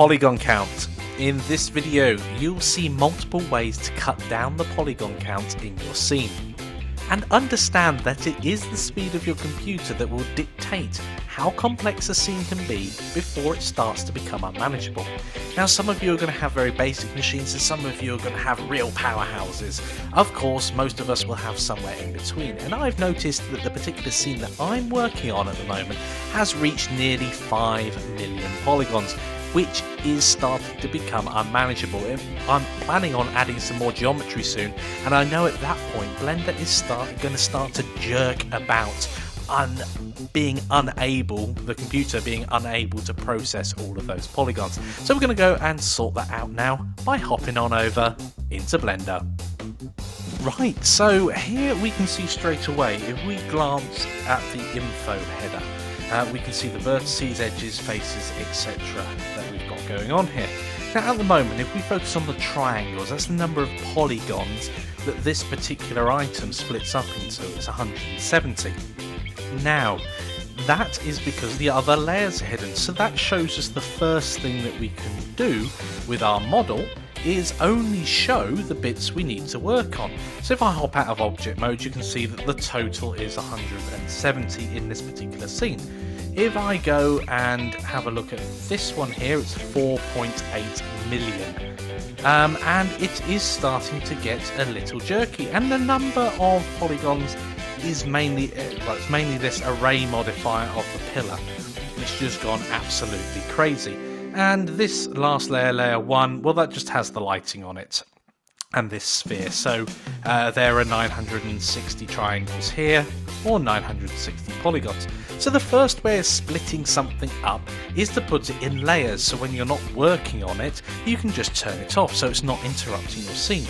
Polygon count. In this video, you'll see multiple ways to cut down the polygon count in your scene. And understand that it is the speed of your computer that will dictate how complex a scene can be before it starts to become unmanageable. Now, some of you are going to have very basic machines and some of you are going to have real powerhouses. Of course, most of us will have somewhere in between, and I've noticed that the particular scene that I'm working on at the moment has reached nearly 5 million polygons, which is starting to become unmanageable. I'm planning on adding some more geometry soon, and I know at that point Blender is going to start to jerk about, the computer being unable to process all of those polygons. So we're going to go and sort that out now by hopping on over into Blender. Right, so here we can see straight away, if we glance at the info header, we can see the vertices, edges, faces, etc. that we've got going on here. Now at the moment, if we focus on the triangles, that's the number of polygons that this particular item splits up into. It's 170. Now, that is because the other layers are hidden, so that shows us the first thing that we can do with our model is only show the bits we need to work on. So if I hop out of object mode, you can see that the total is 170 in this particular scene. If I go and have a look at this one here, it's 4.8 million. And it is starting to get a little jerky, and the number of polygons is mainly, it's mainly this array modifier of the pillar, which just gone absolutely crazy. And this last layer, layer 1, well, that just has the lighting on it and this sphere. So there are 960 triangles here, or 960 polygons. So the first way of splitting something up is to put it in layers, so when you're not working on it, you can just turn it off so it's not interrupting your scene.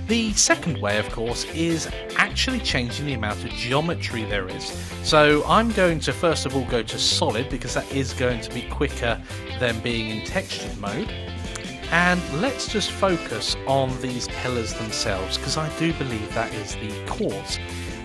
The second way, of course, is actually changing the amount of geometry there is. So I'm going to first of all go to solid, because that is going to be quicker than being in textured mode. And let's just focus on these pillars themselves, because I do believe that is the cause.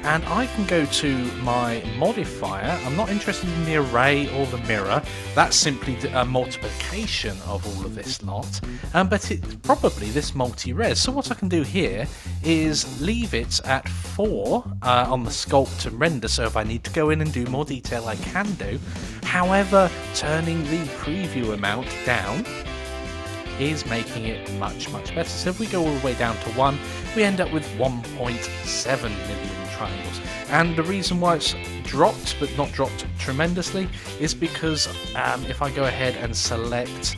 And I can go to my modifier. I'm not interested in the array or the mirror. That's simply a multiplication of all of this lot. But it's probably this multi-res. So what I can do here is leave it at 4 on the sculpt and render. So if I need to go in and do more detail, I can do. However, turning the preview amount down is making it much better. So if we go all the way down to 1, we end up with 1.7 million triangles. And the reason why it's dropped, but not dropped tremendously, is because if I go ahead and select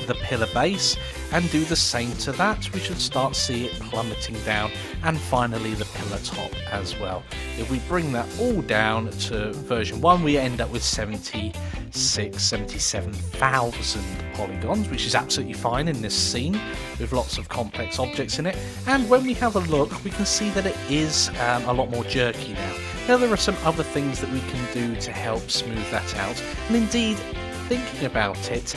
the pillar base and do the same to that, we should start to see it plummeting down, and finally the pillar top as well. If we bring that all down to version 1, we end up with 77,000 polygons, which is absolutely fine in this scene with lots of complex objects in it. And when we have a look, we can see that it is a lot more jerky now. Now there are some other things that we can do to help smooth that out, and indeed, thinking about it,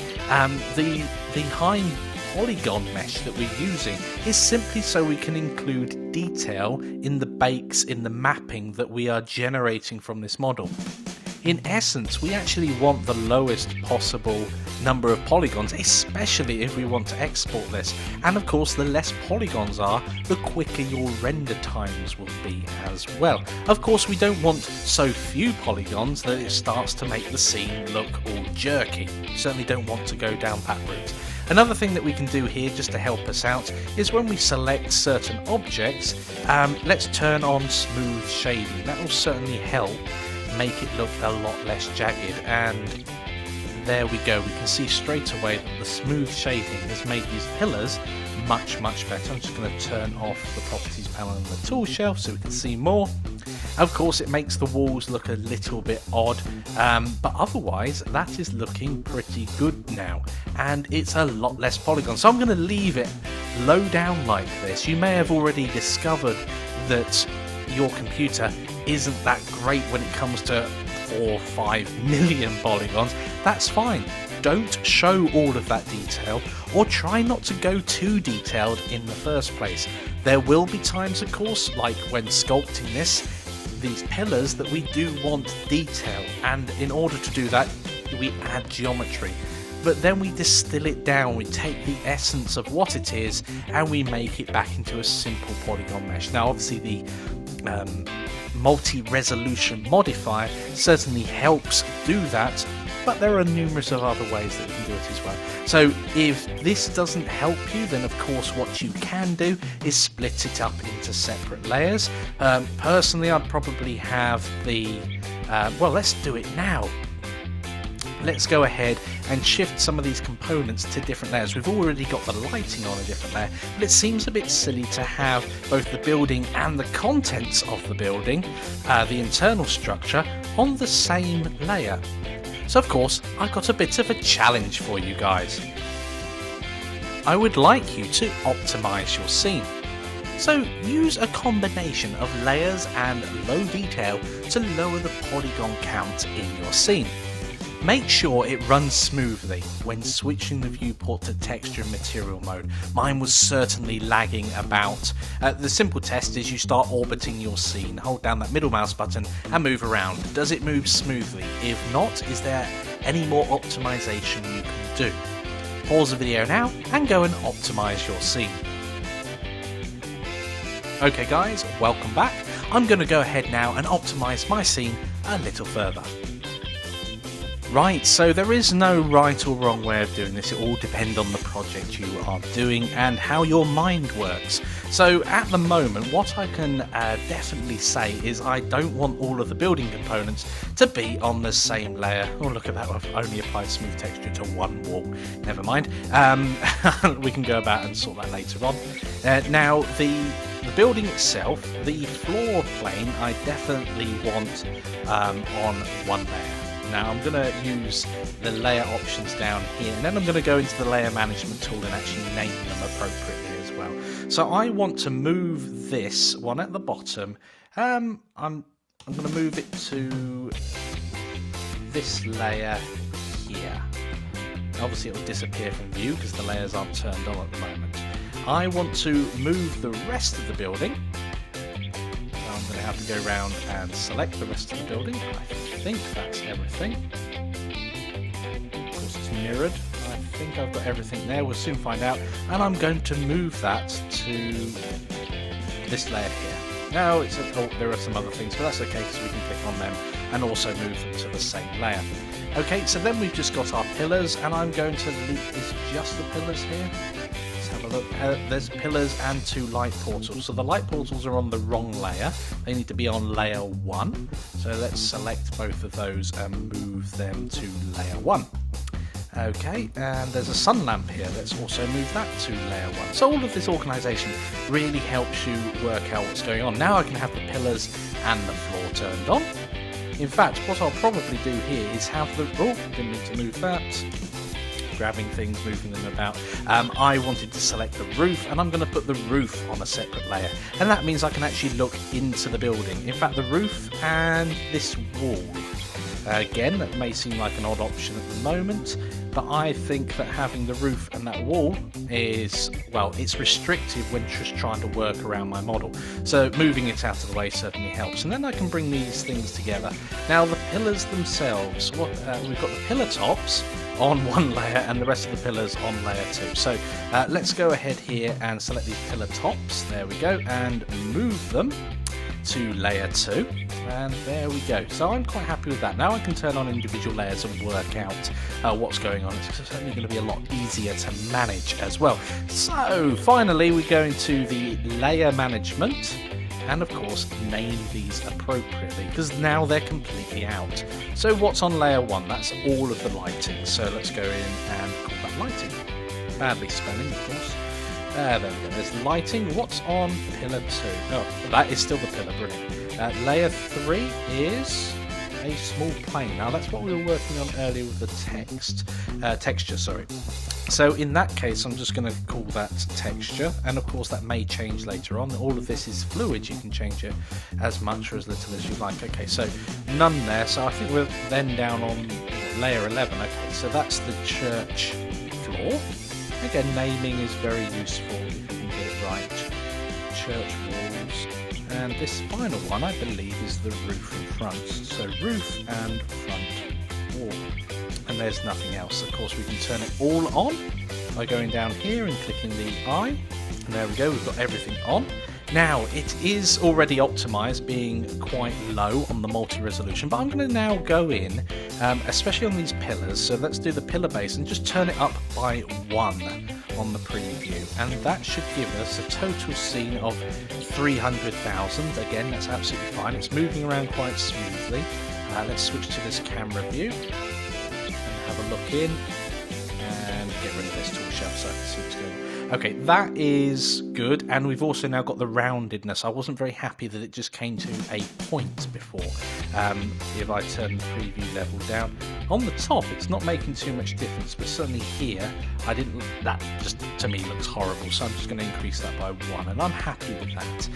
the high polygon mesh that we're using is simply so we can include detail in the bakes, in the mapping that we are generating from this model. In essence, we actually want the lowest possible number of polygons, especially if we want to export this. And of course, the less polygons are, the quicker your render times will be as well. Of course, we don't want so few polygons that it starts to make the scene look all jerky. We certainly don't want to go down that route. Another thing that we can do here just to help us out is when we select certain objects, let's turn on smooth shading. That will certainly help make it look a lot less jagged, and there we go. We can see straight away that the smooth shading has made these pillars much better. I'm just going to turn off the properties panel on the tool shelf so we can see more. Of course, it makes the walls look a little bit odd, but otherwise that is looking pretty good now, and it's a lot less polygon. So I'm going to leave it low down like this. You may have already discovered that your computer isn't that great when it comes to 4 or 5 million polygons. That's fine. Don't show all of that detail, or try not to go too detailed in the first place. There will be times, of course, like when sculpting these pillars, that we do want detail, and in order to do that we add geometry. but then we distill it down, we take the essence of what it is and we make it back into a simple polygon mesh. Now obviously the multi-resolution modifier certainly helps do that, but there are numerous of other ways that we can do it as well. So if this doesn't help you, then of course what you can do is split it up into separate layers. Personally, I'd probably have the well, let's do it now. Let's go ahead and shift some of these components to different layers. We've already got the lighting on a different layer, but it seems a bit silly to have both the building and the contents of the building, the internal structure, on the same layer. So of course, I've got a bit of a challenge for you guys. I would like you to optimize your scene. So use a combination of layers and low detail to lower the polygon count in your scene. Make sure it runs smoothly when switching the viewport to texture and material mode. Mine was certainly lagging about. The simple test is you start orbiting your scene, hold down that middle mouse button and move around. Does it move smoothly? If not, is there any more optimization you can do? Pause the video now and go and optimize your scene. Okay guys, welcome back. I'm going to go ahead now and optimize my scene a little further. Right, so there is no right or wrong way of doing this. It all depends on the project you are doing and how your mind works. So at the moment, what I can definitely say is I don't want all of the building components to be on the same layer. Oh, look at that, I've only applied smooth texture to one wall. Never mind. We can go about and sort that later on. Now, the building itself, the floor plane, I definitely want on one layer. Now I'm going to use the layer options down here, and then I'm going to go into the layer management tool and actually name them appropriately as well. So I want to move this one at the bottom. I'm going to move it to this layer here. Obviously it will disappear from view because the layers aren't turned on at the moment. I want to move the rest of the building. I'm going to have to go around and select the rest of the building. I think that's everything. Of course it's mirrored. I think I've got everything there. We'll soon find out. And I'm going to move that to this layer here. Now there are some other things, but that's okay because we can click on them and also move them to the same layer. Okay, so then we've just got our pillars, and I'm going to loop this just the pillars here. Have a look. There's pillars and 2 light portals. So the light portals are on the wrong layer. They need to be on layer 1. So let's select both of those and move them to layer 1. Okay, and there's a sun lamp here. Let's also move that to layer 1. So all of this organisation really helps you work out what's going on. Now I can have the pillars and the floor turned on. In fact, what I'll probably do here is have the... Oh, didn't need to move that. Grabbing things, moving them about. I wanted to select the roof, and I'm going to put the roof on a separate layer, and that means I can actually look into the building. In fact, the roof and this wall. Again, that may seem like an odd option at the moment, but I think that having the roof and that wall is, well, it's restrictive when just trying to work around my model. So moving it out of the way certainly helps. And then I can bring these things together. Now the pillars themselves, we've got the pillar tops on one layer and the rest of the pillars on layer 2. So let's go ahead here and select these pillar tops. There we go, and move them to layer 2, and there we go. So I'm quite happy with that. Now I can turn on individual layers and work out what's going on. It's certainly going to be a lot easier to manage as well. So finally we go into the layer management, and of course name these appropriately because now they're completely out. So what's on layer 1? That's all of the lighting. So let's go in and call that lighting. Badly spelling, of course. There we go, there's lighting. What's on pillar 2? Oh, that is still the pillar, brilliant. Layer 3 is a small plane. Now that's what we were working on earlier with the texture, sorry. So in that case, I'm just going to call that texture, and of course that may change later on. All of this is fluid, you can change it as much or as little as you like. Okay, so none there, so I think we're then down on layer 11. Okay, so that's the church floor. Again, naming is very useful if you can get it right. Church walls. And this final one, I believe, is the roof and front. So roof and front wall. and there's nothing else. Of course, we can turn it all on by going down here and clicking the eye, and there we go, we've got everything on. Now, it is already optimized, being quite low on the multi-resolution, but I'm going to now go in, especially on these pillars, so let's do the pillar base and just turn it up by 1 on the preview, and that should give us a total scene of 300,000. Again, that's absolutely fine, it's moving around quite smoothly. Let's switch to this camera view and have a look in and get rid of this tool shelf so I can see what's going on. Okay, that is good, and we've also now got the roundedness. I wasn't very happy that it just came to a point before. If I turn the preview level down, on the top it's not making too much difference, but certainly here, that just to me looks horrible, so I'm just going to increase that by 1, and I'm happy with that.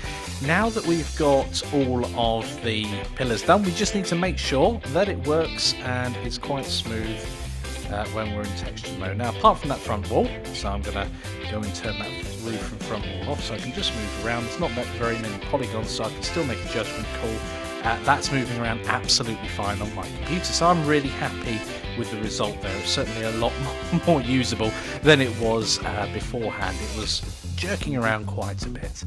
Now that we've got all of the pillars done, we just need to make sure that it works and is quite smooth when we're in texture mode. Now, apart from that front wall, so I'm going to go and turn that roof and front wall off so I can just move around. There's not very many polygons, so I can still make a judgment call. That's moving around absolutely fine on my computer, so I'm really happy with the result there. It's certainly a lot more usable than it was beforehand. It was jerking around quite a bit.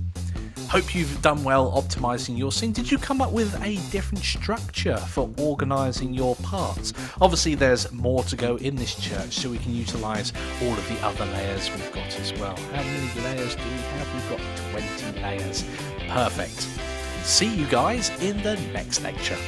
Hope you've done well optimizing your scene. Did you come up with a different structure for organizing your parts? Obviously there's more to go in this church, so we can utilize all of the other layers we've got as well. How many layers do we have? We've got 20 layers. Perfect. See you guys in the next lecture.